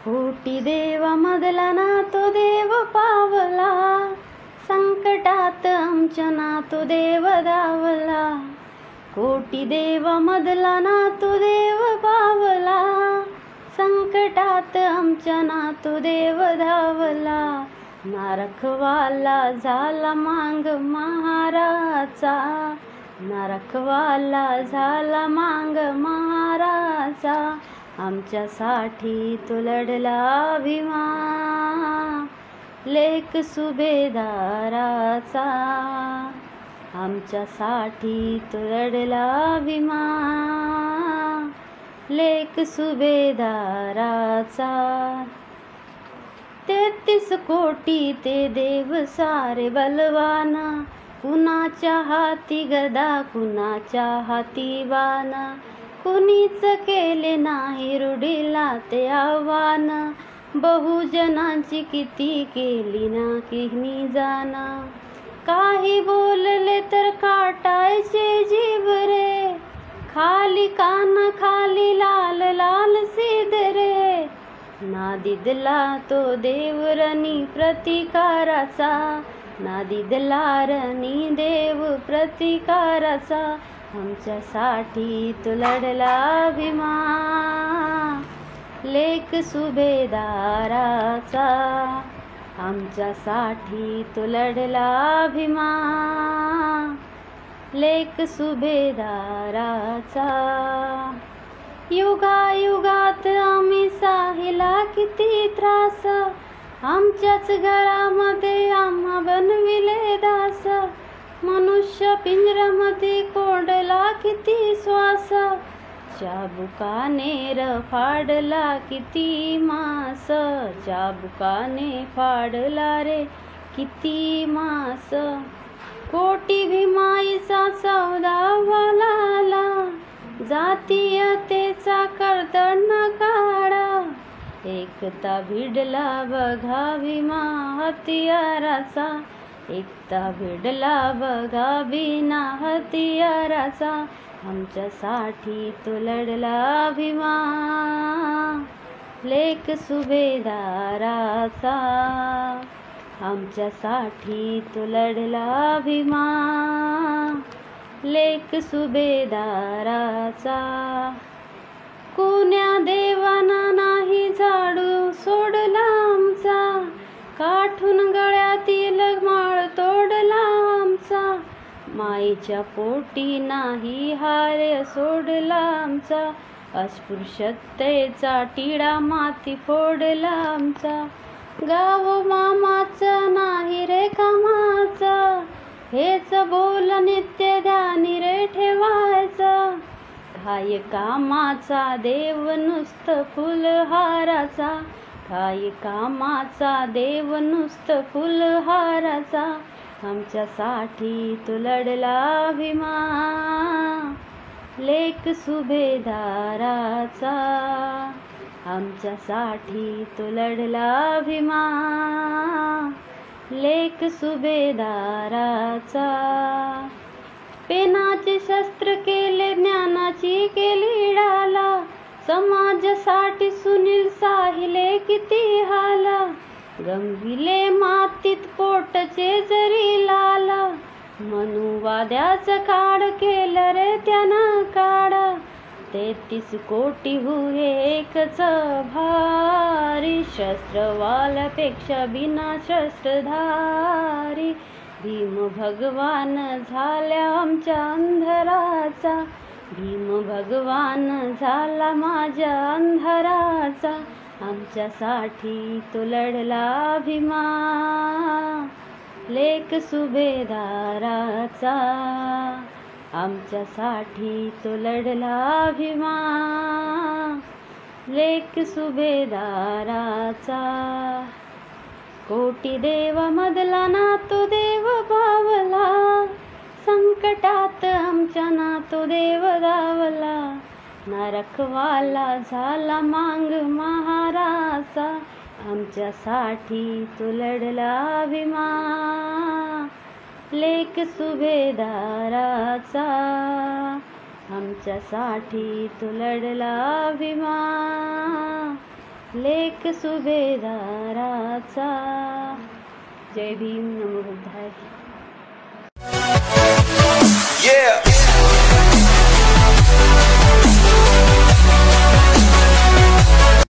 कोटी देवामधला ना तो देव पावला, संकटात आमच्या ना तो देव धावला. कोटी देवामधला ना तो देव पावला, संकटात आमच्या ना तो देव धावला. ना रखवाला झाला मांग महाराचा, ना रखवाला झाला मांग महाराचा. आमच्यासाठी तो लढला भीमा, लेक सुभेदाराचा. आमच्यासाठी तो लढला भीमा, लेक सुभेदाराचा. 33 कोटी ते देव सारे बलवान, कुणाच्या हाती गदा कुणाच्या हाती बाण. कुणीच केले नाही रूढीला ते आव्हान, बहुजनांची किती केली ना किनी जाण. काही बोलले तर काटायचे जीव रे, खाली कान खाली लाल लाल सीध रे. ना दिदला तो देवरणी प्रतिकाराचा, ना दिदला रणी देव प्रतिकाराचा. आमच्यासाठी तो लढला भीमा, लेक सुभेदाराचा. आमच्यासाठी तो लढला भीमा, लेक सुभेदाराचा. युगायुगात आम्ही साहिला किती त्रास, आमच्याच घरामध्ये आम्हा बनविले दास. मनुष्य पिंजऱ्यामध्ये कोंडला किती श्वास, चाबुकाने फाडला किती मास. चाबुकाने फाडला रे किती मास. कोटी भीमाईचा सौदावाला, जातीयतेचा कर्दन काढा. एकता भिडला बघा भीमा हतियाराचा, एकता भिडला बघा बिना हतियाराचा. आमच्यासाठी तो लढला भीमा, लेक सुभेदाराचा. आमच्यासाठी तो लढला भीमा, लेक सुभेदाराचा. कोण्या देवाना नाही झाडू सोडला आमचा, काठून गळ्यातील माळ तोडला आमचा. माईच्या पोटी नाही हार सोडला आमचा, अस्पृश्यतेचा टिळा माती फोडला आमचा. गाव मामाचं नाही रे कामाचं, हेच बोल नित्य ध्यानी रे ठेवायचं. काय कामाचा देव नुसतं फुलहाराचा, काय कामाचा देव नुसतं फुलहाराचा. आमच्यासाठी तो लढला भीमा, लेक सुभेदाराचा. आमच्यासाठी तो लढला भीमा, लेक सुभेदाराचा. पेनाचे शस्त्र केले ज्ञानाची केली डाला, समाजासाठी सुनील साहिले किती हाला. गंविले मातीत पोटचे जरी लाला, मनुवाद्याचं काढ केलं रे त्यानं काढा. 33 कोटी हुए एकच भारी, शस्त्रवाल्यापेक्षा बिना शस्त्रधारी. भीम भगवान झाल्या आमच्या अंधाराचा, भीम भगवान झाला माझ्या अंधाराचा. आमच्यासाठी तो लढला भीमा, लेक सुभेदाराचा. आमच्यासाठी तो लढला भीमा, लेक सुभेदाराचा. कोटी देवामधला ना तो देव पावला, संकटात आमच्या ना तो देव धावला. ना रखवाला झाला मांग महाराचा, आमच्यासाठी तो लढला भीमा, लेक सुभेदाराचा. आमच्यासाठी तो लढला भीमा, लेक सुभेदाराचा. जय भीम, नमो बुद्धाय.